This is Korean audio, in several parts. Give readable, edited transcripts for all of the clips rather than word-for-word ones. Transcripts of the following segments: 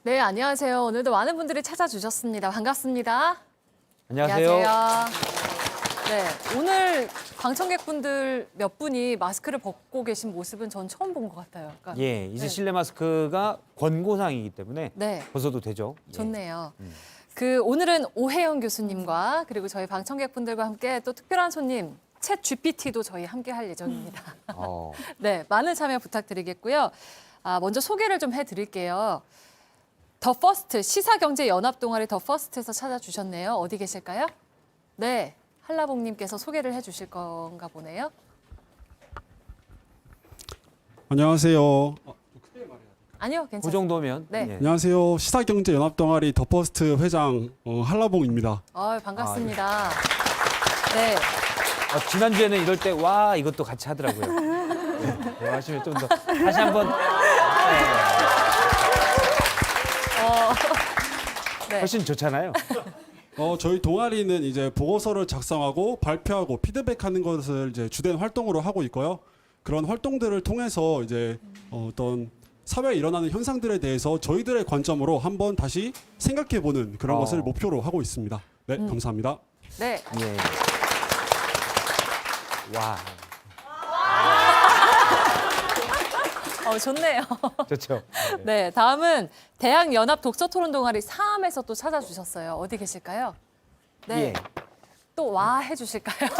네, 안녕하세요. 오늘도 많은 분들이 찾아주셨습니다. 반갑습니다. 안녕하세요. 네, 오늘 방청객분들 몇 분이 마스크를 벗고 계신 모습은 전 처음 본 것 같아요. 그러니까, 예, 이제 네. 실내 마스크가 권고사항이기 때문에 네, 벗어도 되죠. 예. 좋네요. 오늘은 오혜영 교수님과 그리고 저희 방청객분들과 함께 또 특별한 손님, 챗 GPT도 저희 함께 할 예정입니다. 어, 네, 많은 참여 부탁드리겠고요. 먼저 소개를 좀 해드릴게요. 더 퍼스트 시사경제연합동아리 더 퍼스트에서 찾아주셨네요. 어디 계실까요? 네, 한라봉님께서 소개를 해주실 건가 보네요. 안녕하세요. 아니요, 그 괜찮아요. 정도면. 네. 예. 안녕하세요. 시사경제연합동아리 더퍼스트 회장 한라봉입니다. 반갑습니다. 네, 지난주에는 이럴 때 와 이것도 같이 하더라고요. 네, 하시면 좀 더 다시 한번 네. 훨씬 좋잖아요. 저희 동아리는 이제 보고서를 작성하고 발표하고 피드백하는 것을 이제 주된 활동으로 하고 있고요. 그런 활동들을 통해서 이제 어떤 사회에 일어나는 현상들에 대해서 저희들의 관점으로 한번 다시 생각해보는 그런 것을 목표로 하고 있습니다. 네, 감사합니다. 네. 예. 와, 좋네요. 좋죠. 네, 다음은 대학연합 독서토론동아리 3에서 또 찾아주셨어요. 어디 계실까요? 네, 예. 또 와 해주실까요?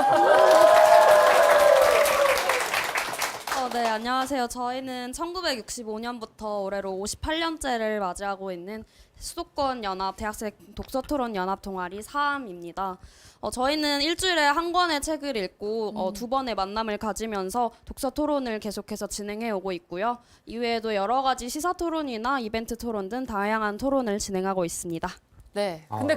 네, 안녕하세요. 저희는 1965년부터 올해로 58년째를 맞이하고 있는 수도권 연합 대학생 독서토론 연합 동아리 3입니다. 저희는 일주일에 한 권의 책을 읽고 두 번의 만남을 가지면서 독서 토론을 계속해서 진행해 오고 있고요. 이외에도 여러 가지 시사 토론이나 이벤트 토론 등 다양한 토론을 진행하고 있습니다. 네, 근데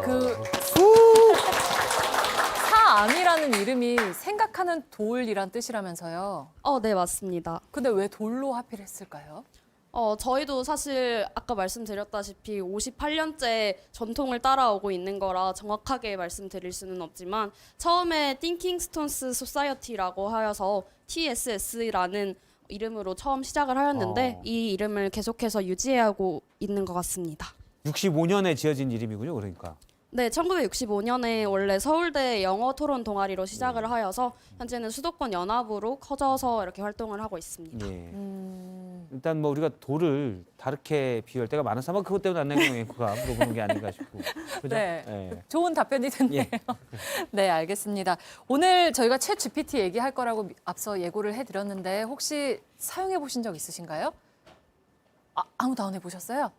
사암이라는 이름이 생각하는 돌이란 뜻이라면서요. 네, 맞습니다. 근데 왜 돌로 하필했을까요? 저희도 사실 아까 말씀드렸다시피 58년째 전통을 따라오고 있는 거라 정확하게 말씀드릴 수는 없지만 처음에 Thinking Stones Society라고 하여서 TSS라는 이름으로 처음 시작을 하였는데 이 이름을 계속해서 유지하고 있는 것 같습니다. 65년에 지어진 이름이군요. 그러니까. 네, 1965년에 원래 서울대 영어 토론 동아리로 시작을 하여서 현재는 수도권 연합으로 커져서 이렇게 활동을 하고 있습니다. 예. 일단 뭐 우리가 돌을 다르게 비유할 때가 많아서 아마 그것 때문에 안내경 앵커가 물어보는 게 아닌가 싶고. 그죠? 네, 예. 좋은 답변이 됐네요. 예. 네, 알겠습니다. 오늘 저희가 챗 GPT 얘기할 거라고 앞서 예고를 해드렸는데 혹시 사용해 보신 적 있으신가요? 아무도 안 해보셨어요?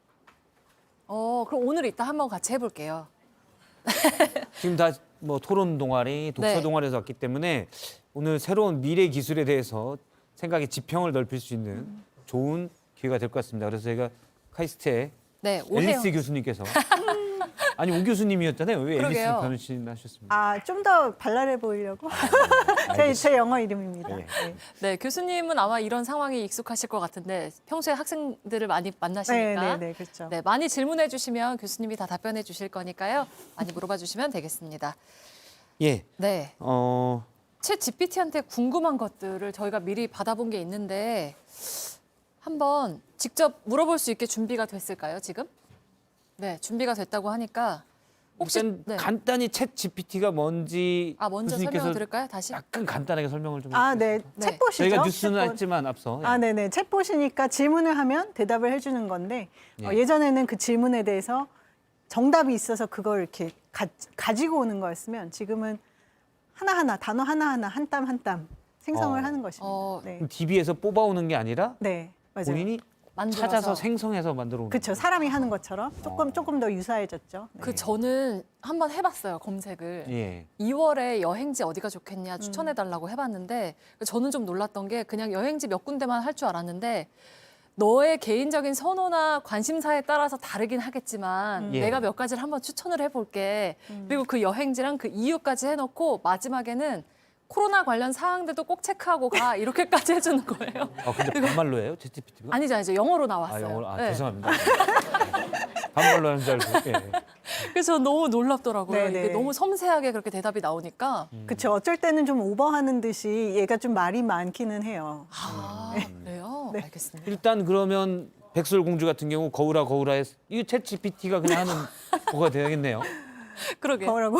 그럼 오늘 이따 한번 같이 해볼게요. 지금 다 뭐 토론 동아리, 독서 네. 동아리에서 왔기 때문에 오늘 새로운 미래 기술에 대해서 생각의 지평을 넓힐 수 있는 좋은 기회가 될 것 같습니다. 그래서 저희가 카이스트의 네, 앨리스 교수님께서 아니 오 교수님이었잖아요. 왜 앨리스 그러게요. 변호신 하셨습니까? 좀 더 발랄해 보이려고. 제 영어 이름입니다. 예. 네. 네, 교수님은 아마 이런 상황이 익숙하실 것 같은데 평소에 학생들을 많이 만나시니까 네, 그렇죠. 네, 많이 질문해 주시면 교수님이 다 답변해 주실 거니까요. 많이 물어봐 주시면 되겠습니다. 예. 네, 챗 GPT한테 궁금한 것들을 저희가 미리 받아본 게 있는데 한번 직접 물어볼 수 있게 준비가 됐을까요, 지금? 네, 준비가 됐다고 하니까 혹시 일단 간단히 챗 GPT가 뭔지 먼저 교수님께서 설명을 드릴까요? 다시? 약간 간단하게 설명을 좀 네. 네. 챗봇이죠. 저희가 뉴스는 챗봇. 했지만 앞서 네네. 챗봇이니까 질문을 하면 대답을 해주는 건데 예. 예전에는 그 질문에 대해서 정답이 있어서 그걸 이렇게 가지고 오는 거였으면 지금은 하나하나 단어 하나하나 한 땀 한 땀 생성을 하는 것입니다. 네. DB에서 뽑아오는 게 아니라 네, 맞아요. 본인이 만들어서. 찾아서 생성해서 만들어 오는 그렇죠. 사람이 하는 것처럼 조금 더 유사해졌죠. 네. 저는 한번 해봤어요, 검색을. 예. 2월에 여행지 어디가 좋겠냐 추천해달라고 해봤는데 저는 좀 놀랐던 게 그냥 여행지 몇 군데만 할 줄 알았는데 너의 개인적인 선호나 관심사에 따라서 다르긴 하겠지만 예. 내가 몇 가지를 한번 추천을 해볼게. 그리고 그 여행지랑 그 이유까지 해놓고 마지막에는 코로나 관련 사항들도 꼭 체크하고 가 이렇게까지 해주는 거예요. 근데 반말로 해요? 챗 GPT가? 아니죠. 영어로 나왔어요. 영어로? 네. 죄송합니다. 반말로 하는 줄 알고. 예. 그래서 저는 너무 놀랍더라고요. 네네. 이게 너무 섬세하게 그렇게 대답이 나오니까. 그렇죠. 어쩔 때는 좀 오버하는 듯이 얘가 좀 말이 많기는 해요. 그래요? 네. 알겠습니다. 일단 그러면 백설공주 같은 경우 거울아 거울아 해서 이거 챗 GPT가 그냥 하는 거가 되겠네요. 그러게. 뭐라고?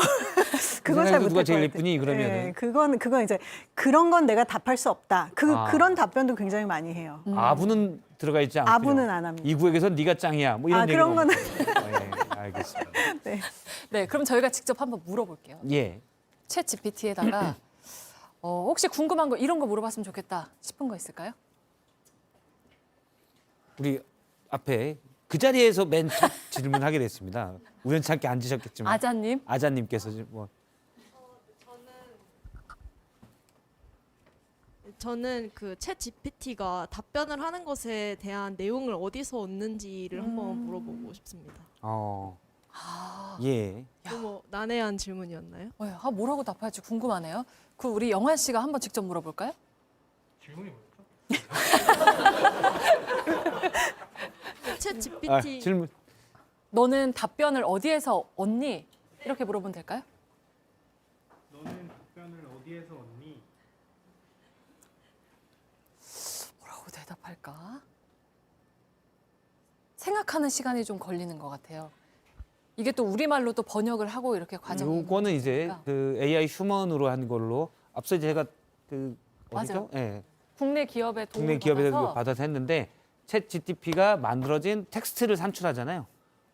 그건 잘 세상에서 못할 누가 제일 것 같아요. 예쁘니 그러면은. 네, 그건 이제 그런 건 내가 답할 수 없다. 그런 답변도 굉장히 많이 해요. 아부는 들어가 있지 않고요. 아부는 안 합니다. 이 구역에서 네가 짱이야. 뭐 이런 얘기. 그런 거는 예, 알겠습니다. 네. 네, 그럼 저희가 직접 한번 물어볼게요. 예. 챗 GPT에다가 혹시 궁금한 거 이런 거 물어봤으면 좋겠다 싶은 거 있을까요? 우리 앞에 그 자리에서 맨 첫 질문하게 됐습니다. 우연찮게 앉으셨겠지만 아자님. 아자님께서 지금 뭐 저는 그 챗 GPT가 답변을 하는 것에 대한 내용을 어디서 얻는지를 한번 물어보고 싶습니다. 예. 너무 난해한 질문이었나요? 뭐라고 답할지 궁금하네요. 그 우리 영환 씨가 한번 직접 물어볼까요? 챗 GPT 질문. 너는 답변을 어디에서 얻니? 이렇게 물어보면 될까요? 너는 답변을 어디에서 얻니? 뭐라고 대답할까? 생각하는 시간이 좀 걸리는 것 같아요. 이게 또 우리말로 또 번역을 하고 이렇게 과정이 요거는 이제 있으니까. 그 AI 휴먼으로 한 걸로 앞서 제가 그 어디죠? 맞아요. 예. 국내 기업의 도움을 국내 기업에서 받아서 받아서 했는데 챗 GPT가 만들어진 텍스트를 산출하잖아요.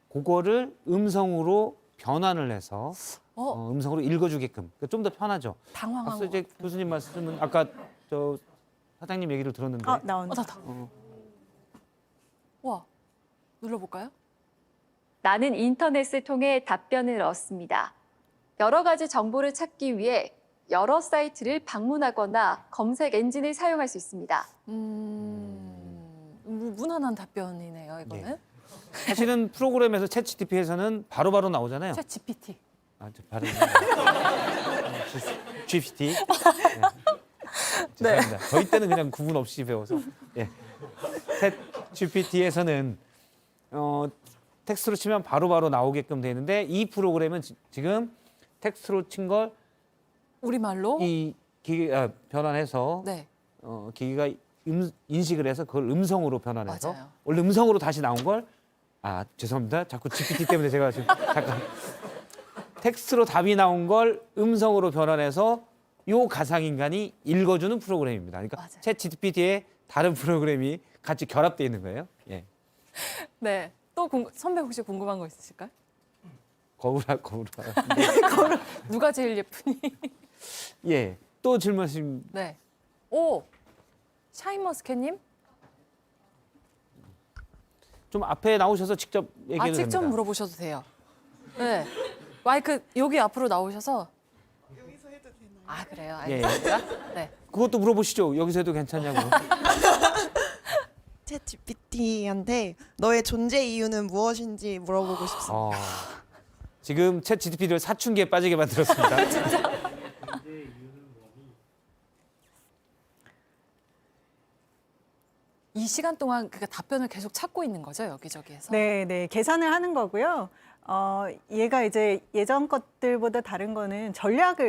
그거를 음성으로 변환을 해서 음성으로 읽어주게끔 좀 더 편하죠. 당황한 앞서 것 이제 같아요. 교수님 말씀은 아까 저 사장님 얘기를 들었는데 나온다. 와, 눌러볼까요? 나는 인터넷을 통해 답변을 얻습니다. 여러 가지 정보를 찾기 위해 여러 사이트를 방문하거나 검색 엔진을 사용할 수 있습니다. 무난한 답변이네요, 이거는. 예. 사실은 프로그램에서 챗 GPT에서는 바로바로 나오잖아요. 챗 GPT. 저 발음. GPT. 네. 죄송합니다. 저희 때는 그냥 구분 없이 배워서. 예. 챗 GPT에서는 텍스트로 치면 바로바로 나오게끔 되는데 이 프로그램은 지금 텍스트로 친 걸 우리말로? 이 기계가 변환해서 네, 기계가 인식을 해서 그걸 음성으로 변환해서 맞아요. 원래 음성으로 다시 나온 걸 죄송합니다. 자꾸 GPT 때문에 제가 지금 잠깐 텍스트로 답이 나온 걸 음성으로 변환해서 요 가상인간이 읽어주는 프로그램입니다. 그러니까 맞아요. 챗 GPT에 다른 프로그램이 같이 결합되어 있는 거예요. 예. 네. 또 선배 혹시 궁금한 거 있으실까요? 거울아. 누가 제일 예쁘니? 예. 또 질문하신 네. 오, 샤인머스켓님? 좀 앞에 나오셔서 직접 얘기해도 직접 됩니다. 물어보셔도 돼요. 네. 마이크 여기 앞으로 나오셔서. 여기서 해도 되나요? 그래요. 예. 알겠습니다. 네. 그것도 물어보시죠. 여기서 해도 괜찮냐고. 챗 GPT한테 너의 존재 이유는 무엇인지 물어보고 싶습니다. 지금 챗 GPT를 사춘기에 빠지게 만들었습니다. 이 시간 동안 그 답변을 계속 찾고 있는 거죠, 여기저기에서? 네. 계산을 하는 거고요. 얘가 이제 예전 것들보다 다른 거는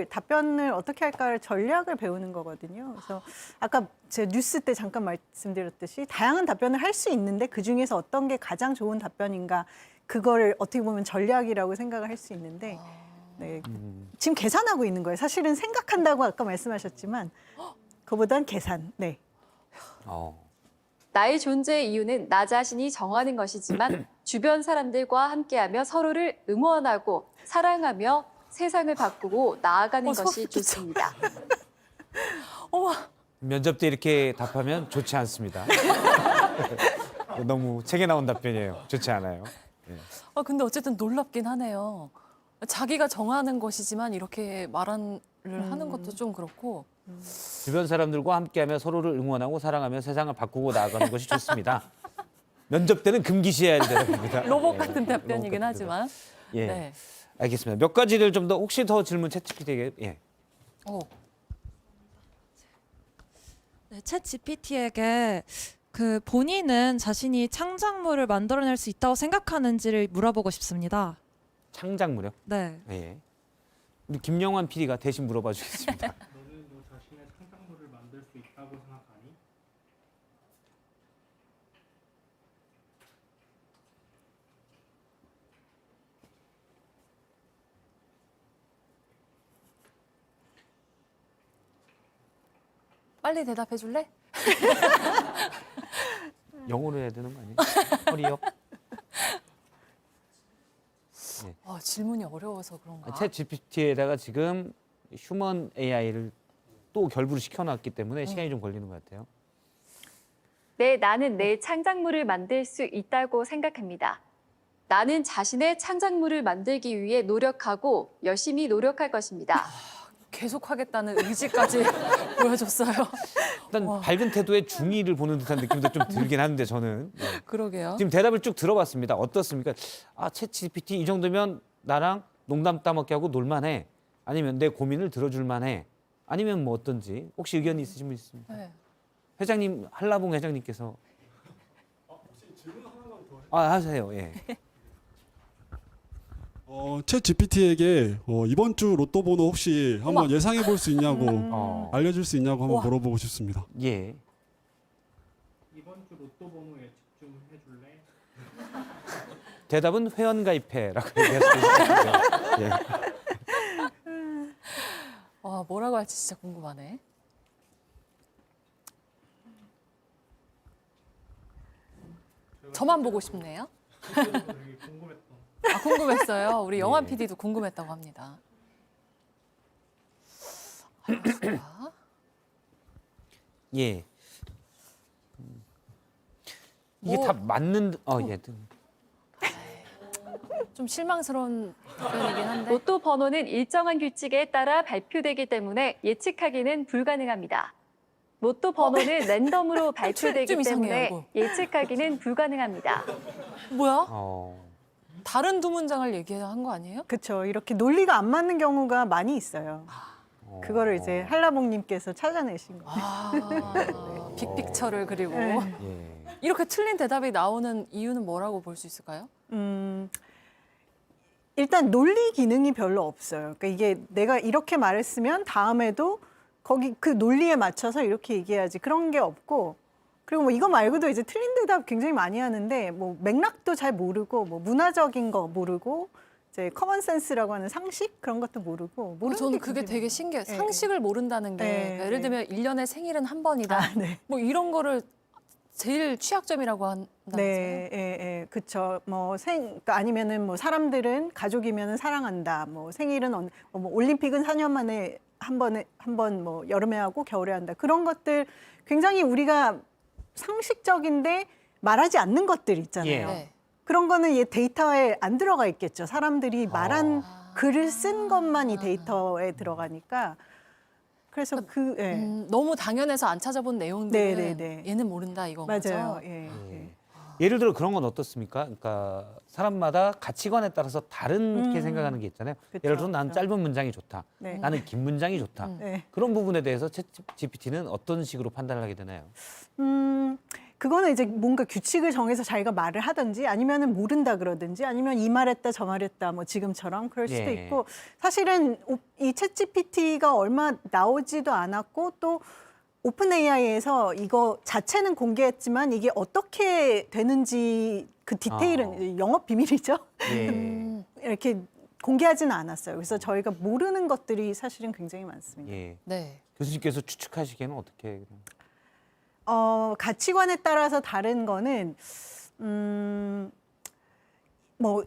답변을 어떻게 할까를 전략을 배우는 거거든요. 그래서 아까 제가 뉴스 때 잠깐 말씀드렸듯이 다양한 답변을 할 수 있는데 그 중에서 어떤 게 가장 좋은 답변인가 그거를 어떻게 보면 전략이라고 생각을 할 수 있는데 네. 지금 계산하고 있는 거예요. 사실은 생각한다고 아까 말씀하셨지만 그보단 계산. 네. 나의 존재의 이유는 나 자신이 정하는 것이지만 주변 사람들과 함께하며 서로를 응원하고 사랑하며 세상을 바꾸고 나아가는 것이 소름 끼쳐. 좋습니다. 면접 때 이렇게 답하면 좋지 않습니다. 너무 책에 나온 답변이에요. 좋지 않아요. 근데 어쨌든 놀랍긴 하네요. 자기가 정하는 것이지만 이렇게 말을 하는 것도 좀 그렇고. 주변 사람들과 함께하며 서로를 응원하고 사랑하며 세상을 바꾸고 나아가는 것이 좋습니다. 면접 때는 금기시해야 됩니다. 로봇 예, 같은 로봇 답변이긴 같은 하지만. 예, 네. 알겠습니다. 몇 가지를 좀 더 혹시 더 질문 챗 GPT에게 예. 네, 챗 GPT에게 그 본인은 자신이 창작물을 만들어낼 수 있다고 생각하는지를 물어보고 싶습니다. 창작물요? 네. 예. 우리 김영환 PD가 대신 물어봐 주겠습니다. 너는 너 자신의 창작물을 만들 수 있다고 생각하니? 빨리 대답해 줄래? 영어로 해야 되는 거 아니에요? 허리업? 질문이 어려워서 그런가? 챗 GPT에다가 지금 휴먼 AI를 또 결부를 시켜놨기 때문에 시간이 좀 걸리는 것 같아요. 네, 나는 내 창작물을 만들 수 있다고 생각합니다. 나는 자신의 창작물을 만들기 위해 노력하고 열심히 노력할 것입니다. 계속하겠다는 의지까지 보여줬어요. 일단 밝은 태도의 중의를 보는 듯한 느낌도 좀 들긴 하는데 저는. 네. 그러게요. 지금 대답을 쭉 들어봤습니다. 어떻습니까? 챗 GPT 이 정도면 나랑 농담 따먹게 하고 놀만해. 아니면 내 고민을 들어줄만해. 아니면 뭐 어떤지 혹시 의견이 있으신 분 있습니까? 네. 회장님, 한라봉 회장님께서. 혹시 질문 하나만 더 하세요. 예. 챗 GPT에게 이번 주 로또 번호 혹시 한번 예상해 볼 수 있냐고 알려줄 수 있냐고 한번 우와. 물어보고 싶습니다. 예. 이번 주 로또 번호에 집중해 줄래? 대답은 회원가입해라고 얘기할 수도 있습니다. 예. 뭐라고 할지 진짜 궁금하네. 저만 보고 싶네요. 되게 궁금했던. 궁금했어요. 우리 영환 예. PD도 궁금했다고 합니다. 알겠습니다. 예. 이게 다 맞는 예. 좀 실망스러운 답변이긴 한데. 로또 번호는 일정한 규칙에 따라 발표되기 때문에 예측하기는 불가능합니다. 로또 번호는 랜덤으로 발표되기 좀 이상해요, 때문에 이거. 예측하기는 불가능합니다. 뭐야? 어. 다른 두 문장을 얘기한 거 아니에요? 그렇죠. 이렇게 논리가 안 맞는 경우가 많이 있어요. 그거를 이제 한라봉님께서 찾아내신 거예요. 빅픽처를 그리고 네. 예. 이렇게 틀린 대답이 나오는 이유는 뭐라고 볼 수 있을까요? 일단 논리 기능이 별로 없어요. 그러니까 이게 내가 이렇게 말했으면 다음에도 거기 그 논리에 맞춰서 이렇게 얘기해야지 그런 게 없고 그리고 뭐 이거 말고도 이제 틀린 대답 굉장히 많이 하는데 뭐 맥락도 잘 모르고 뭐 문화적인 거 모르고 이제 커먼 센스라고 하는 상식 그런 것도 모르고 모르는 저는 게 그게 굉장히 되게 신기해요. 네. 상식을 모른다는 게 네, 그러니까 예를 네. 들면 1년에 생일은 한 번이다. 네. 뭐 이런 거를 제일 취약점이라고 한다면서요? 네, 예, 예, 그렇죠. 그러니까 아니면은 뭐 사람들은 가족이면은 사랑한다. 뭐 생일은 뭐 올림픽은 4년 만에 한 번 뭐 여름에 하고 겨울에 한다. 그런 것들 굉장히 우리가 상식적인데 말하지 않는 것들 있잖아요. 예. 네. 그런 거는 이 데이터에 안 들어가 있겠죠. 사람들이 말한 아. 글을 쓴 것만 이 데이터에 들어가니까. 그래서 예. 너무 당연해서 안 찾아본 내용들은 네, 네, 네. 얘는 모른다 이건 맞아요. 거죠. 예. 예. 예를 들어 그런 건 어떻습니까? 그러니까 사람마다 가치관에 따라서 다르게 생각하는 게 있잖아요. 그쵸, 예를 들어 난 그쵸. 짧은 문장이 좋다. 네. 나는 긴 문장이 좋다. 네. 그런 부분에 대해서 챗 GPT는 어떤 식으로 판단을 하게 되나요? 그거는 이제 뭔가 규칙을 정해서 자기가 말을 하든지 아니면은 모른다 그러든지 아니면 이 말했다 저 말했다 뭐 지금처럼 그럴 수도 예. 있고 사실은 이 챗GPT가 얼마 나오지도 않았고 또 오픈 AI에서 이거 자체는 공개했지만 이게 어떻게 되는지 그 디테일은 이제 영업 비밀이죠. 예. 이렇게 공개하지는 않았어요. 그래서 저희가 모르는 것들이 사실은 굉장히 많습니다. 예. 네. 교수님께서 추측하시기에는 어떻게? 가치관에 따라서 다른 거는 뭐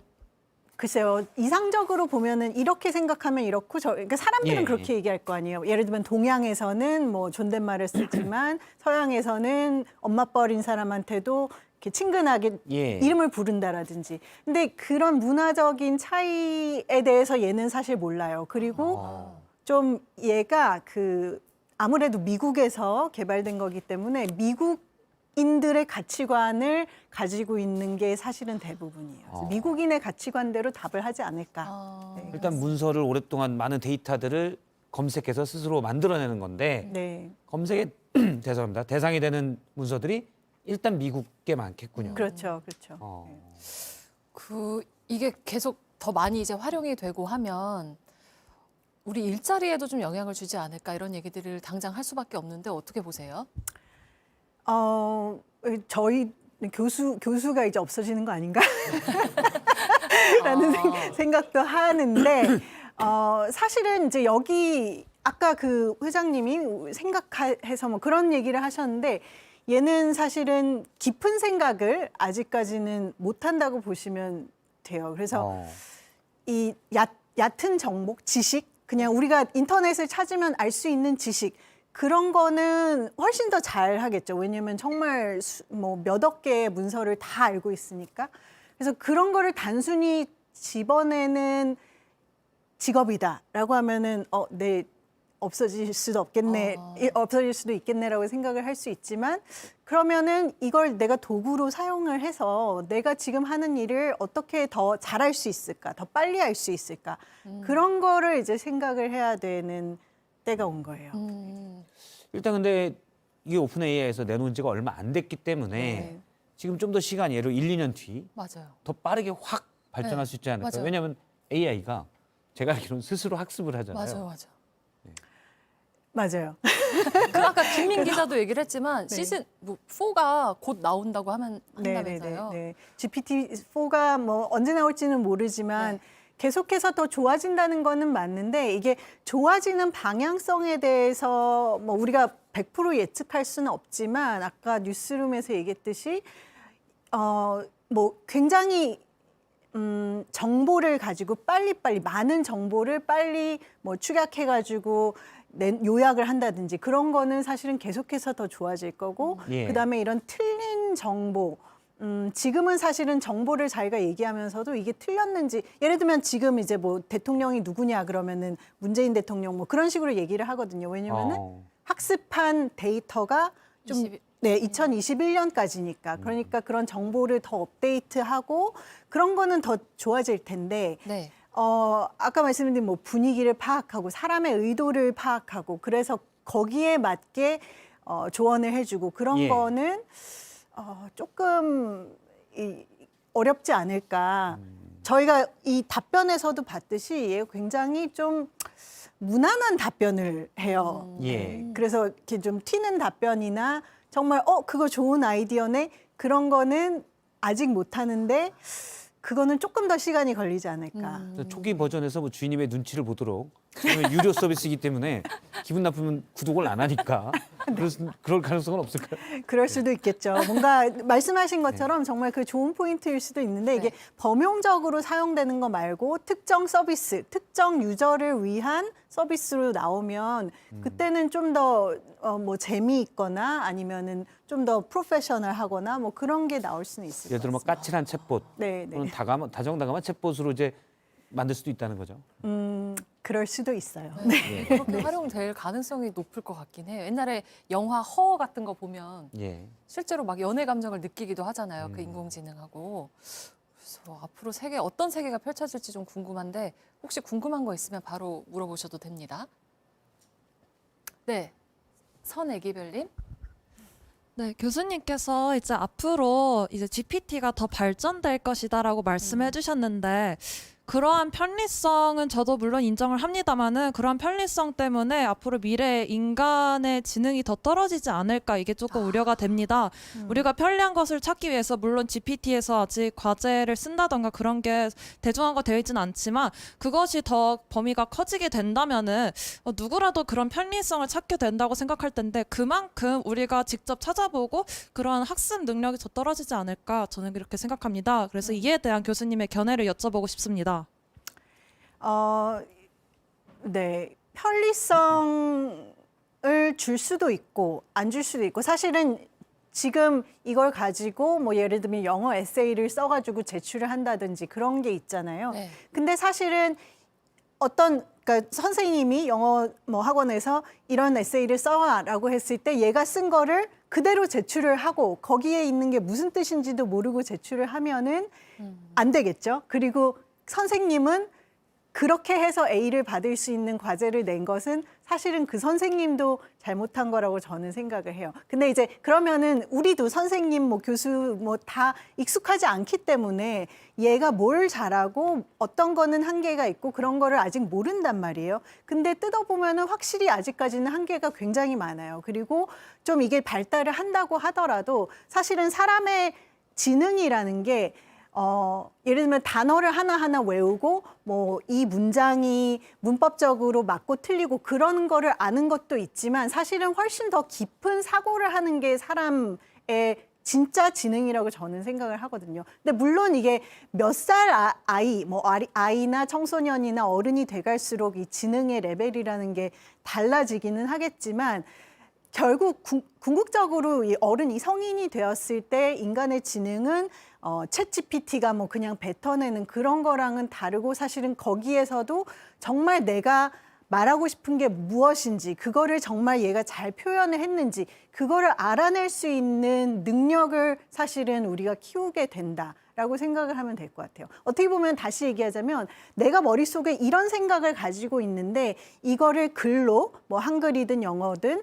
글쎄요 이상적으로 보면은 이렇게 생각하면 이렇고 그러니까 사람들은 예. 그렇게 얘기할 거 아니에요. 예를 들면 동양에서는 뭐 존댓말을 쓰지만 서양에서는 엄마 뻘인 사람한테도 이렇게 친근하게 예. 이름을 부른다라든지. 근데 그런 문화적인 차이에 대해서 얘는 사실 몰라요. 그리고 좀 얘가 아무래도 미국에서 개발된 거기 때문에 미국인들의 가치관을 가지고 있는 게 사실은 대부분이에요. 그래서 미국인의 가치관대로 답을 하지 않을까. 네. 일단 문서를 오랫동안 많은 데이터들을 검색해서 스스로 만들어내는 건데 네, 검색의 죄송합니다. 대상이 되는 문서들이 일단 미국계 많겠군요. 그렇죠, 그렇죠. 이게 계속 더 많이 이제 활용이 되고 하면 우리 일자리에도 좀 영향을 주지 않을까 이런 얘기들을 당장 할 수밖에 없는데 어떻게 보세요? 저희 교수가 이제 없어지는 거 아닌가? 라는 생각도 하는데 사실은 이제 여기 아까 그 회장님이 생각해서 뭐 그런 얘기를 하셨는데 얘는 사실은 깊은 생각을 아직까지는 못한다고 보시면 돼요. 그래서 이 얕은 정보, 지식, 그냥 우리가 인터넷을 찾으면 알 수 있는 지식 그런 거는 훨씬 더 잘 하겠죠. 왜냐하면 정말 뭐 몇억 개의 문서를 다 알고 있으니까. 그래서 그런 거를 단순히 집어내는 직업이다라고 하면은 네. 없어질 수도 없겠네, 없어질 수도 있겠네라고 생각을 할 수 있지만 그러면은 이걸 내가 도구로 사용을 해서 내가 지금 하는 일을 어떻게 더 잘할 수 있을까, 더 빨리 할 수 있을까 그런 거를 이제 생각을 해야 되는 때가 온 거예요. 일단 근데 이게 오픈 AI에서 내놓은 지가 얼마 안 됐기 때문에 네. 지금 좀 더 시간이 예를 1, 2년 뒤 더 맞아요. 빠르게 확 발전할 네. 수 있지 않을까. 맞아요. 왜냐하면 AI가 제가 알기로는 스스로 학습을 하잖아요. 맞아요. 맞아요. 그 아까 김민 기자도 얘기를 했지만 네. 시즌 뭐 4가 곧 나온다고 한다면서요. 네. GPT-4가 뭐 언제 나올지는 모르지만 네. 계속해서 더 좋아진다는 거는 맞는데 이게 좋아지는 방향성에 대해서 뭐 우리가 100% 예측할 수는 없지만 아까 뉴스룸에서 얘기했듯이 뭐 굉장히 정보를 가지고 빨리빨리 많은 정보를 빨리 뭐 축약해가지고 요약을 한다든지 그런 거는 사실은 계속해서 더 좋아질 거고 예. 그다음에 이런 틀린 정보 지금은 사실은 정보를 자기가 얘기하면서도 이게 틀렸는지 예를 들면 지금 이제 뭐 대통령이 누구냐 그러면은 문재인 대통령 뭐 그런 식으로 얘기를 하거든요. 왜냐면은 학습한 데이터가 좀 2021년까지니까 그러니까 그런 정보를 더 업데이트하고 그런 거는 더 좋아질 텐데 네. 아까 말씀드린 뭐 분위기를 파악하고 사람의 의도를 파악하고 그래서 거기에 맞게 조언을 해주고 그런 예. 거는 조금 어렵지 않을까. 저희가 이 답변에서도 봤듯이 얘 굉장히 좀 무난한 답변을 해요. 예. 그래서 이렇게 좀 튀는 답변이나 정말 그거 좋은 아이디어네 그런 거는 아직 못 하는데 그거는 조금 더 시간이 걸리지 않을까. 초기 버전에서 뭐 주인님의 눈치를 보도록 왜냐면 유료 서비스이기 때문에 기분 나쁘면 구독을 안 하니까 그럴 가능성은 없을까요? 그럴 수도 있겠죠. 뭔가 말씀하신 것처럼 정말 그 좋은 포인트일 수도 있는데 이게 범용적으로 사용되는 거 말고 특정 서비스, 특정 유저를 위한 서비스로 나오면 그때는 좀 더 뭐 재미있거나 아니면은 좀 더 프로페셔널하거나 뭐 그런 게 나올 수는 있을 예를 것 들어 뭐 같습니다. 까칠한 챗봇 네, 또는 네. 다정다감한 챗봇으로 이제 만들 수도 있다는 거죠. 그럴 수도 있어요. 예. 그렇게 활용될 가능성이 높을 것 같긴 해요. 옛날에 영화 허 같은 거 보면 예. 실제로 막 연애 감정을 느끼기도 하잖아요. 그 인공지능하고. 그래서 앞으로 세계 어떤 세계가 펼쳐질지 좀 궁금한데 혹시 궁금한 거 있으면 바로 물어보셔도 됩니다. 네, 선애기별님. 네, 교수님께서 이제 앞으로 이제 GPT가 더 발전될 것이다라고 말씀해 주셨는데 그러한 편리성은 저도 물론 인정을 합니다만은 그러한 편리성 때문에 앞으로 미래에 인간의 지능이 더 떨어지지 않을까 이게 조금 우려가 됩니다. 우리가 편리한 것을 찾기 위해서 물론 GPT에서 아직 과제를 쓴다던가 그런 게 대중화가 되어 있지는 않지만 그것이 더 범위가 커지게 된다면은 누구라도 그런 편리성을 찾게 된다고 생각할 텐데 그만큼 우리가 직접 찾아보고 그러한 학습 능력이 더 떨어지지 않을까 저는 그렇게 생각합니다. 그래서 이에 대한 교수님의 견해를 여쭤보고 싶습니다. 네. 편리성을 줄 수도 있고 안 줄 수도 있고 사실은 지금 이걸 가지고 뭐 예를 들면 영어 에세이를 써가지고 제출을 한다든지 그런 게 있잖아요. 네. 근데 사실은 그러니까 선생님이 영어 뭐 학원에서 이런 에세이를 써와라고 했을 때 얘가 쓴 거를 그대로 제출을 하고 거기에 있는 게 무슨 뜻인지도 모르고 제출을 하면은 안 되겠죠. 그리고 선생님은 그렇게 해서 A를 받을 수 있는 과제를 낸 것은 사실은 그 선생님도 잘못한 거라고 저는 생각을 해요. 근데 이제 그러면은 우리도 선생님, 뭐 교수 뭐 다 익숙하지 않기 때문에 얘가 뭘 잘하고 어떤 거는 한계가 있고 그런 거를 아직 모른단 말이에요. 근데 뜯어보면은 확실히 아직까지는 한계가 굉장히 많아요. 그리고 좀 이게 발달을 한다고 하더라도 사실은 사람의 지능이라는 게 예를 들면 단어를 하나하나 외우고 뭐 이 문장이 문법적으로 맞고 틀리고 그런 거를 아는 것도 있지만 사실은 훨씬 더 깊은 사고를 하는 게 사람의 진짜 지능이라고 저는 생각을 하거든요. 근데 물론 이게 몇 살 아이나 청소년이나 어른이 돼갈수록 이 지능의 레벨이라는 게 달라지기는 하겠지만 결국 궁극적으로 이 어른이 성인이 되었을 때 인간의 지능은 챗 GPT가 뭐 그냥 뱉어내는 그런 거랑은 다르고 사실은 거기에서도 정말 내가 말하고 싶은 게 무엇인지 그거를 정말 얘가 잘 표현을 했는지 그거를 알아낼 수 있는 능력을 사실은 우리가 키우게 된다라고 생각을 하면 될 것 같아요. 어떻게 보면 다시 얘기하자면 내가 머릿속에 이런 생각을 가지고 있는데 이거를 글로 뭐 한글이든 영어든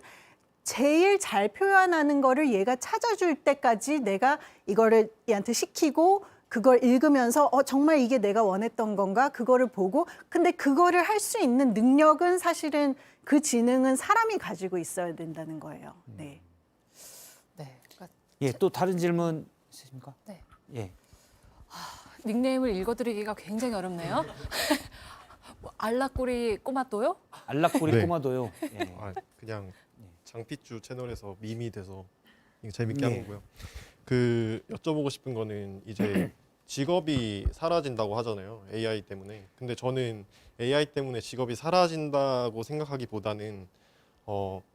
제일 잘 표현하는 거를 얘가 찾아줄 때까지 내가 이거를 얘한테 시키고 그걸 읽으면서 정말 이게 내가 원했던 건가 그거를 보고 근데 그거를 할 수 있는 능력은 사실은 그 지능은 사람이 가지고 있어야 된다는 거예요. 네. 네. 그러니까 예, 또 다른 질문 있으십니까? 네. 예. 닉네임을 읽어드리기가 굉장히 어렵네요. 뭐, 알라꼬리 꼬마또요? 알락꼬리 네. 꼬마도요. 예. 그냥 장피쭈 채널에서 밈이 돼서 이거 재밌게 예. 한 거고요. 그 여쭤보고 싶은 거는 이제 직업이 사라진다고 하잖아요. AI 때문에. 근데 저는 AI 때문에 직업이 사라진다고 생각하기보다는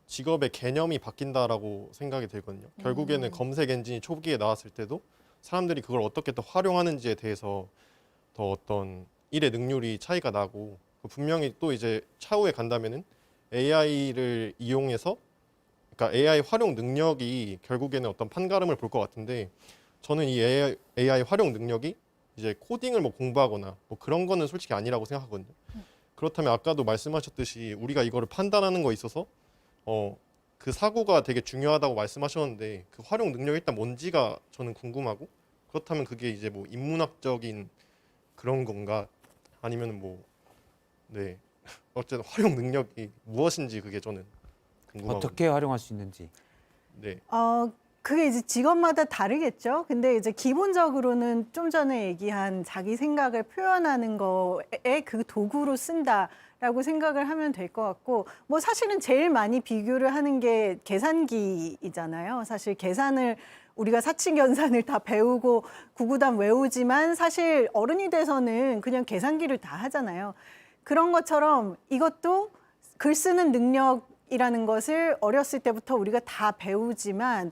직업의 개념이 바뀐다라고 생각이 들거든요. 결국에는 검색 엔진이 초기에 나왔을 때도 사람들이 그걸 어떻게 또 활용하는지에 대해서 더 어떤 일의 능률이 차이가 나고 분명히 또 이제 차후에 간다면은 AI를 이용해서 그러니까 AI 활용 능력이 결국에는 어떤 판가름을 볼 것 같은데 저는 이 AI 활용 능력이 이제 코딩을 뭐 공부하거나 뭐 그런 거는 솔직히 아니라고 생각하거든요. 그렇다면 아까도 말씀하셨듯이 우리가 이거를 판단하는 거에 있어서 그 사고가 되게 중요하다고 말씀하셨는데 그 활용 능력이 일단 뭔지가 저는 궁금하고 그렇다면 그게 이제 뭐 인문학적인 그런 건가 아니면 뭐 네 어쨌든 활용 능력이 무엇인지 그게 저는 궁금하고 어떻게 활용할 수 있는지. 네. 그게 이제 직업마다 다르겠죠. 근데 이제 기본적으로는 좀 전에 얘기한 자기 생각을 표현하는 거에 그 도구로 쓴다라고 생각을 하면 될 것 같고, 뭐 사실은 제일 많이 비교를 하는 게 계산기이잖아요. 사실 계산을 우리가 사칙연산을 다 배우고 구구단 외우지만 사실 어른이 돼서는 그냥 계산기를 다 하잖아요. 그런 것처럼 이것도 글 쓰는 능력이라는 것을 어렸을 때부터 우리가 다 배우지만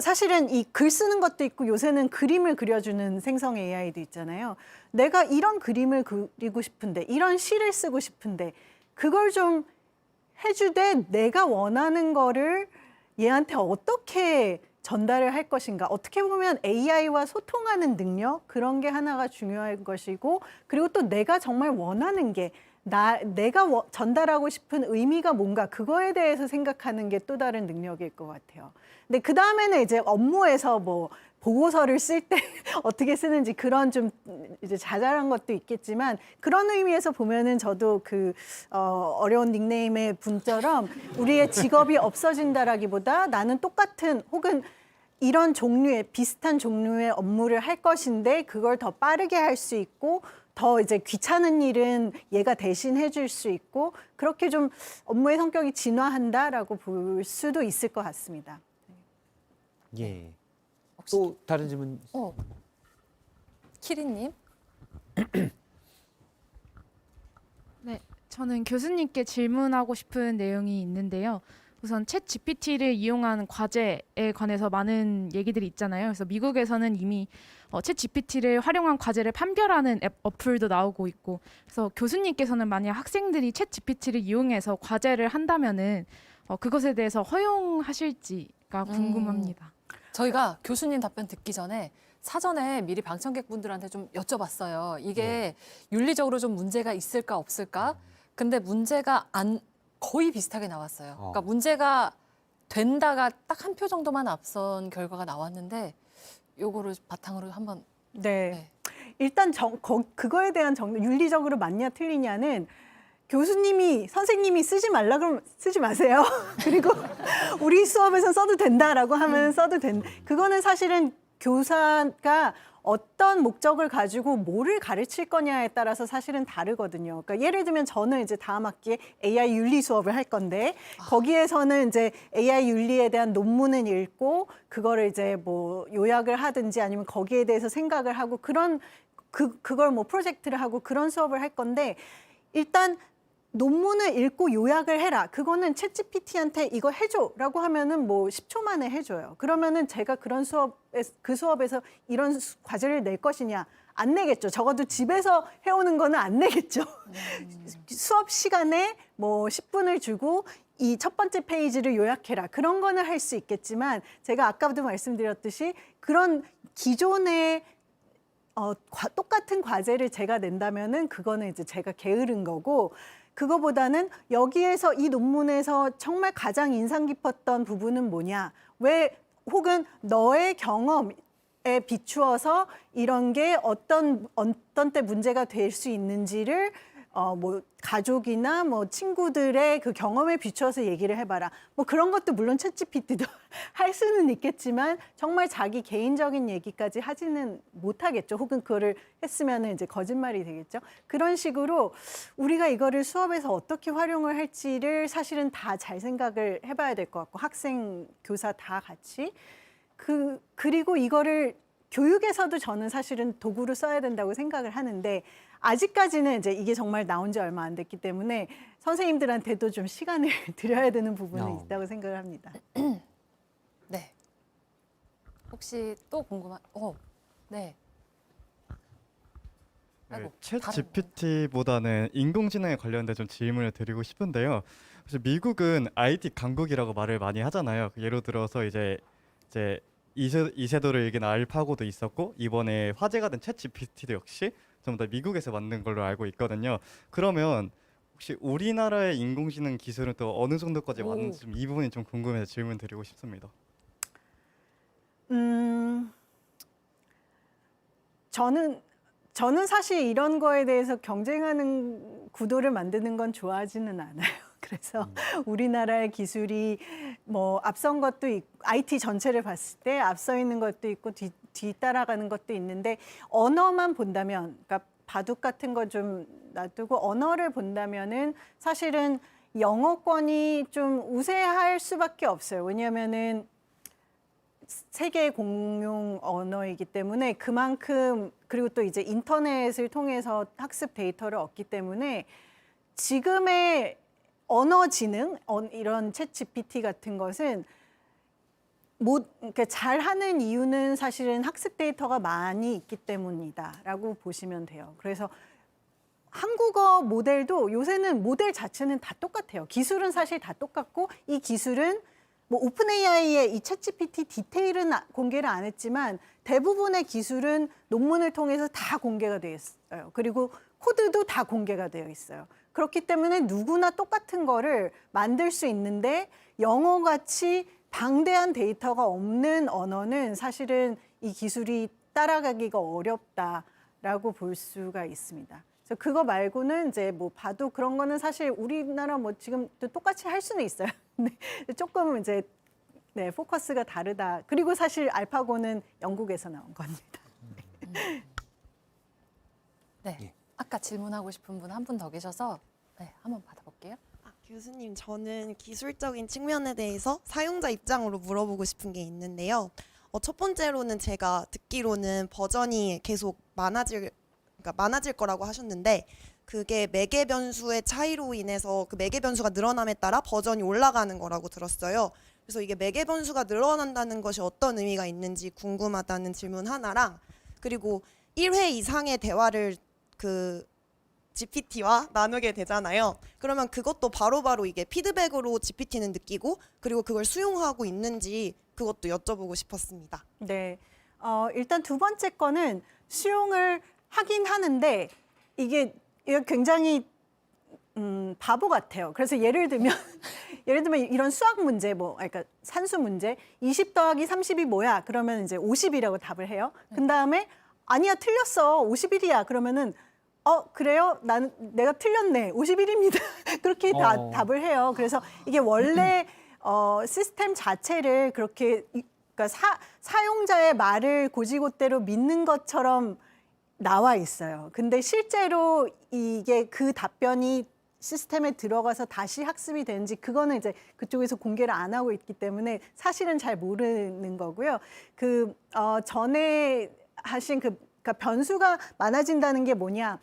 사실은 이 글 쓰는 것도 있고 요새는 그림을 그려주는 생성 AI도 있잖아요. 내가 이런 그림을 그리고 싶은데 이런 시를 쓰고 싶은데 그걸 좀 해주되 내가 원하는 거를 얘한테 어떻게 전달을 할 것인가. 어떻게 보면 AI와 소통하는 능력 그런 게 하나가 중요한 것이고 그리고 또 내가 정말 원하는 게 내가 전달하고 싶은 의미가 뭔가 그거에 대해서 생각하는 게 또 다른 능력일 것 같아요. 근데 그 다음에는 이제 업무에서 뭐 보고서를 쓸 때 어떻게 쓰는지 그런 좀 이제 자잘한 것도 있겠지만 그런 의미에서 보면은 저도 그 어려운 닉네임의 분처럼 우리의 직업이 없어진다라기보다 나는 똑같은 혹은 이런 종류의 비슷한 종류의 업무를 할 것인데 그걸 더 빠르게 할 수 있고 더 이제 귀찮은 일은 얘가 대신 해줄 수 있고 그렇게 좀 업무의 성격이 진화한다라고 볼 수도 있을 것 같습니다. 예. 또 다른 질문. 키리님. 네, 저는 교수님께 질문하고 싶은 내용이 있는데요. 우선 챗 GPT를 이용한 과제에 관해서 많은 얘기들이 있잖아요. 그래서 미국에서는 이미 챗 GPT를 활용한 과제를 판별하는 어플도 나오고 있고, 그래서 교수님께서는 만약 학생들이 챗 GPT를 이용해서 과제를 한다면은 그것에 대해서 허용하실지가 궁금합니다. 저희가 교수님 답변 듣기 전에 사전에 미리 방청객분들한테 좀 여쭤봤어요. 이게 윤리적으로 좀 문제가 있을까 없을까? 근데 문제가 거의 비슷하게 나왔어요. 그러니까 문제가 된다가 딱 한 표 정도만 앞선 결과가 나왔는데 요거를 바탕으로 한번. 네. 일단 그거에 대한 윤리적으로 맞냐 틀리냐는 교수님이 선생님이 쓰지 말라 그러면 쓰지 마세요. 그리고 우리 수업에서 써도 된다라고 하면 써도 된다. 그거는 사실은 교사가 어떤 목적을 가지고 뭐를 가르칠 거냐에 따라서 사실은 다르거든요. 그러니까 예를 들면 저는 이제 다음 학기에 AI 윤리 수업을 할 건데 거기에서는 이제 AI 윤리에 대한 논문을 읽고 그거를 이제 뭐 요약을 하든지 아니면 거기에 대해서 생각을 하고 그걸 뭐 프로젝트를 하고 그런 수업을 할 건데 일단 논문을 읽고 요약을 해라. 그거는 챗GPT한테 이거 해줘라고 하면은 뭐 10초 만에 해줘요. 그러면은 제가 그 수업에서 이런 과제를 낼 것이냐? 안 내겠죠. 적어도 집에서 해오는 거는 안 내겠죠. 수업 시간에 뭐 10분을 주고 이 첫 번째 페이지를 요약해라. 그런 거는 할 수 있겠지만 제가 아까도 말씀드렸듯이 그런 기존의 똑같은 과제를 제가 낸다면은 그거는 이제 제가 게으른 거고 그거보다는 여기에서 이 논문에서 정말 가장 인상 깊었던 부분은 뭐냐? 왜 혹은 너의 경험에 비추어서 이런 게 어떤 때 문제가 될 수 있는지를 뭐 가족이나 뭐 친구들의 그 경험에 비추어서 얘기를 해봐라. 뭐 그런 것도 물론 챗GPT도 할 수는 있겠지만 정말 자기 개인적인 얘기까지 하지는 못하겠죠. 혹은 그거를 했으면은 이제 거짓말이 되겠죠. 그런 식으로 우리가 이거를 수업에서 어떻게 활용을 할지를 사실은 다 잘 생각을 해봐야 될 것 같고 학생, 교사 다 같이 그리고 이거를 교육에서도 저는 사실은 도구로 써야 된다고 생각을 하는데 아직까지는 이제 이게 정말 나온 지 얼마 안 됐기 때문에 선생님들한테도 좀 시간을 드려야 되는 부분은 있다고 생각을 합니다. 네. 혹시 또 궁금한? 네. 아이고, 챗 다른 GPT보다는 인공지능에 관련된 좀 질문을 드리고 싶은데요. 사실 미국은 IT 강국이라고 말을 많이 하잖아요. 예를 들어서 이제 이세돌을 이긴 알파고도 있었고 이번에 화제가 된 챗 GPT도 역시 전부 다 미국에서 만든 걸로 알고 있거든요. 그러면 혹시 우리나라의 인공지능 기술은 또 어느 정도까지 왔는지 이 부분이 좀 궁금해서 질문 드리고 싶습니다. 저는 사실 이런 거에 대해서 경쟁하는 구도를 만드는 건 좋아하지는 않아요. 그래서 우리나라의 기술이 뭐 앞선 것도 있고 IT 전체를 봤을 때 앞서 있는 것도 있고 뒤따라가는 것도 있는데 언어만 본다면 그러니까 바둑 같은 거 좀 놔두고 언어를 본다면은 사실은 영어권이 좀 우세할 수밖에 없어요. 왜냐하면은 세계 공용 언어이기 때문에 그만큼 그리고 또 이제 인터넷을 통해서 학습 데이터를 얻기 때문에 지금의 언어 지능 이런 챗 GPT 같은 것은 그러니까 잘하는 이유는 사실은 학습 데이터가 많이 있기 때문이다라고 보시면 돼요. 그래서 한국어 모델도 요새는 모델 자체는 다 똑같아요. 기술은 사실 다 똑같고 이 기술은 뭐 오픈 AI의 이 챗GPT 디테일은 공개를 안 했지만 대부분의 기술은 논문을 통해서 다 공개가 되어 있어요. 그리고 코드도 다 공개가 되어 있어요. 그렇기 때문에 누구나 똑같은 거를 만들 수 있는데 영어같이 방대한 데이터가 없는 언어는 사실은 이 기술이 따라가기가 어렵다라고 볼 수가 있습니다. 그래서 그거 말고는 이제 뭐 봐도 그런 거는 사실 우리나라 뭐 지금 똑같이 할 수는 있어요. 근데 조금 이제 네, 포커스가 다르다. 그리고 사실 알파고는 영국에서 나온 겁니다. 네. 아까 질문하고 싶은 분 한 분 더 계셔서 네, 한번 받아볼게요. 교수님, 저는 기술적인 측면에 대해서 사용자 입장으로 물어보고 싶은 게 있는데요. 첫 번째로는 제가 듣기로는 버전이 계속 많아질 거라고 하셨는데 그게 매개 변수의 차이로 인해서 그 매개 변수가 늘어남에 따라 버전이 올라가는 거라고 들었어요. 그래서 이게 매개 변수가 늘어난다는 것이 어떤 의미가 있는지 궁금하다는 질문 하나랑 그리고 1회 이상의 대화를 그 GPT와 나누게 되잖아요. 그러면 그것도 바로바로 이게 피드백으로 GPT는 느끼고 그리고 그걸 수용하고 있는지 그것도 여쭤보고 싶었습니다. 네, 일단 두 번째 거는 수용을 하긴 하는데 이게 굉장히 바보 같아요. 그래서 예를 들면 이런 수학 문제 그러니까 산수 문제 20 더하기 30이 뭐야? 그러면 이제 50이라고 답을 해요. 그 다음에 아니야 틀렸어 51이야. 그러면은 그래요? 내가 틀렸네. 51입니다. 그렇게 답을 해요. 그래서 이게 원래 시스템 자체를 그렇게 그러니까 사용자의 말을 고지고대로 믿는 것처럼 나와 있어요. 근데 실제로 이게 그 답변이 시스템에 들어가서 다시 학습이 되는지 그거는 이제 그쪽에서 공개를 안 하고 있기 때문에 사실은 잘 모르는 거고요. 전에 하신 그러니까 변수가 많아진다는 게 뭐냐?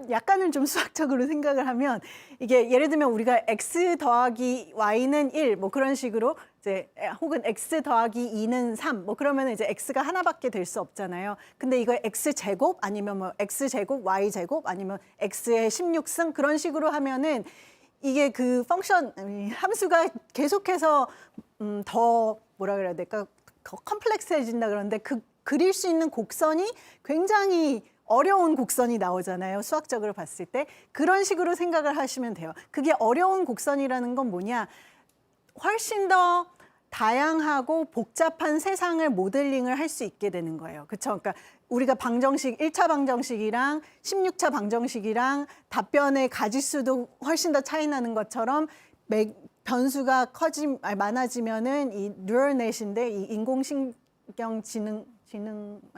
약간은 좀 수학적으로 생각을 하면 이게 예를 들면 우리가 x 더하기 y는 1 뭐 그런 식으로 이제 혹은 x 더하기 2는 3 뭐 그러면 이제 x가 하나밖에 될 수 없잖아요. 근데 이거 x 제곱 아니면 뭐 x 제곱 y 제곱 아니면 x의 16승 그런 식으로 하면은 이게 그 펑션 함수가 계속해서 더 뭐라 그래야 될까? 컴플렉스해진다 그러는데 그릴 수 있는 곡선이 굉장히 어려운 곡선이 나오잖아요. 수학적으로 봤을 때. 그런 식으로 생각을 하시면 돼요. 그게 어려운 곡선이라는 건 뭐냐? 훨씬 더 다양하고 복잡한 세상을 모델링을 할 수 있게 되는 거예요. 그렇죠? 그러니까 우리가 방정식 1차 방정식이랑 16차 방정식이랑 답변의 가지수도 훨씬 더 차이 나는 것처럼 변수가 많아지면은 이 뉴럴넷인데 이 인공신경 지능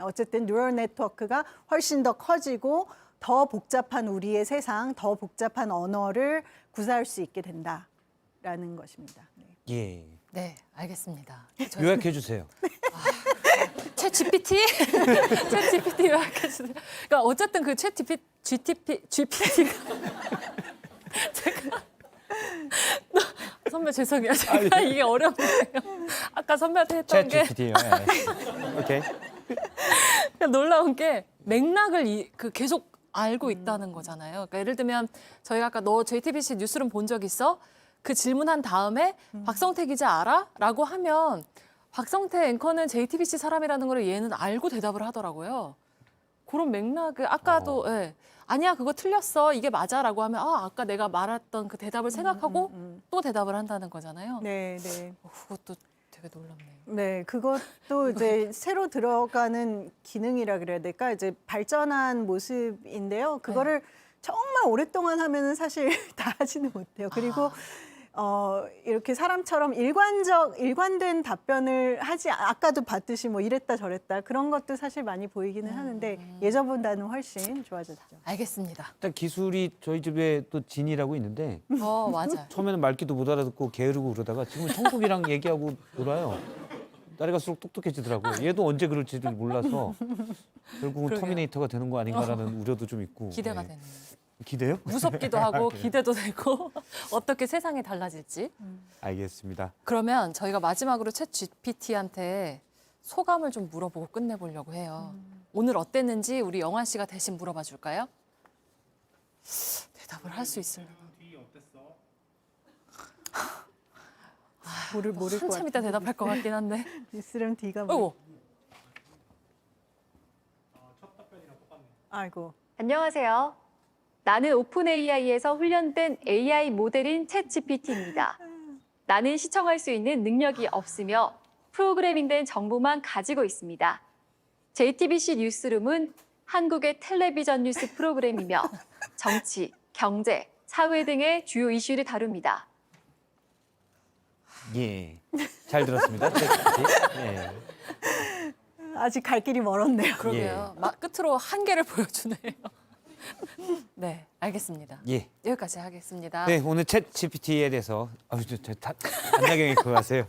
어쨌든 뉴럴 네트워크가 훨씬 더 커지고 더 복잡한 우리의 세상, 더 복잡한 언어를 구사할 수 있게 된다라는 것입니다. 예. 네, 알겠습니다. 요약해 주세요. 챗 GPT? 챗 GPT 요약해 주세요. 그러니까 어쨌든 그 챗 GPT가 제가 선배 죄송해요. 제가 이게 어렵네요. 아까 선배한테 했던 게 GPT요. 오케이. 놀라운 게 맥락을 계속 알고 있다는 거잖아요. 그러니까 예를 들면 저희가 아까 너 JTBC 뉴스룸 본 적 있어? 그 질문한 다음에 박성태 기자 알아? 라고 하면 박성태 앵커는 JTBC 사람이라는 걸 얘는 알고 대답을 하더라고요. 그런 맥락을 아까도 예. 아니야 그거 틀렸어 이게 맞아라고 하면 아까 내가 말했던 그 대답을 생각하고 또 대답을 한다는 거잖아요. 네, 네. 그것도 되게 놀랍네요. 네, 그것도 이제 새로 들어가는 기능이라 그래야 될까? 이제 발전한 모습인데요. 그거를 정말 오랫동안 하면은 사실 다 하지는 못해요. 그리고 이렇게 사람처럼 일관된 답변을 아까도 봤듯이 뭐 이랬다 저랬다 그런 것도 사실 많이 보이기는 하는데 예전보다는 훨씬 좋아졌죠. 알겠습니다. 일단 기술이 저희 집에 또 진이라고 있는데 맞아요. 처음에는 말귀도 못 알아듣고 게으르고 그러다가 지금 천국이랑 얘기하고 놀아요. 날이 갈수록 똑똑해지더라고요. 얘도 언제 그럴지를 몰라서 결국은 그러게요. 터미네이터가 되는 거 아닌가라는 우려도 좀 있고. 기대가 네. 되네요. 기대요? 무섭기도 하고 그래요. 기대도 되고 어떻게 세상이 달라질지. 알겠습니다. 그러면 저희가 마지막으로 챗 GPT한테 소감을 좀 물어보고 끝내보려고 해요. 오늘 어땠는지 우리 영환 씨가 대신 물어봐 줄까요? 대답을 할 수 있으려나? 뒤 어땠어? 모를 것 한참 이따 대답할 것 같긴 한데. 뉴스룸 D가 어이구. 첫 답변이랑 똑같네. 아이고. 안녕하세요. 나는 오픈 AI에서 훈련된 AI 모델인 챗GPT입니다. 나는 시청할 수 있는 능력이 없으며 프로그래밍된 정보만 가지고 있습니다. JTBC 뉴스룸은 한국의 텔레비전 뉴스 프로그램이며 정치, 경제, 사회 등의 주요 이슈를 다룹니다. 예. 잘 들었습니다. 예. 아직 갈 길이 멀었네요. 그러게요. 끝으로 한계를 보여주네요. 네, 알겠습니다. 예. 여기까지 하겠습니다. 네, 오늘 챗 GPT에 대해서 안나경이 그거 하세요.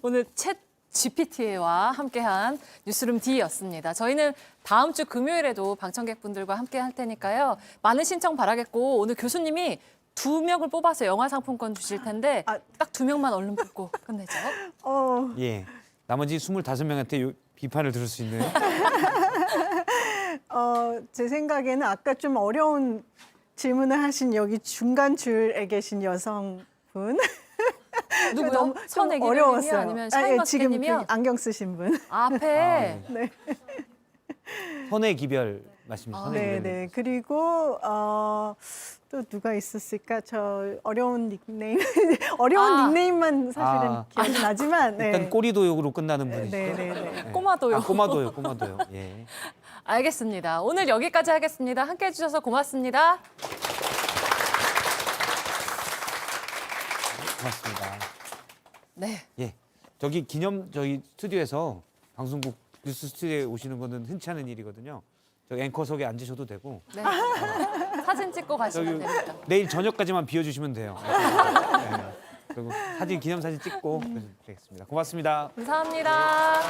오늘 챗 GPT와 함께한 뉴스룸 D였습니다. 저희는 다음 주 금요일에도 방청객분들과 함께 할 테니까요. 많은 신청 바라겠고 오늘 교수님이 2명을 뽑아서 영화 상품권 주실 텐데 딱 2명만 얼른 뽑고 끝내죠. 예. 나머지 25명한테 비판을 들을 수 있는. 제 생각에는 아까 좀 어려운 질문을 하신 여기 중간 줄에 계신 여성분 누구요? 너무 선혜기 어려웠어요. 아니면 지금 샤인머스켓님이요? 그 안경 쓰신 분. 앞에 네. 선의 기별 말씀이죠. 선의 네, 기별. 네. 그리고 또 누가 있었을까? 저 어려운 닉네임 닉네임만 사실은 기억이 나지만 일단 꼬리도욕으로 끝나는 분이시죠. 네, 네, 네. 꼬마도요. 꼬마도요. 예. 알겠습니다. 오늘 여기까지 하겠습니다. 함께해 주셔서 고맙습니다. 고맙습니다. 네. 예. 저기 저희 스튜디오에서 방송국 뉴스 스튜디오에 오시는 거는 흔치 않은 일이거든요. 저 앵커석에 앉으셔도 되고 네. 사진 찍고 가시면 저기 됩니다. 내일 저녁까지만 비워주시면 돼요. 네. 그리고 기념사진 찍고 그러시면 되겠습니다. 고맙습니다. 감사합니다.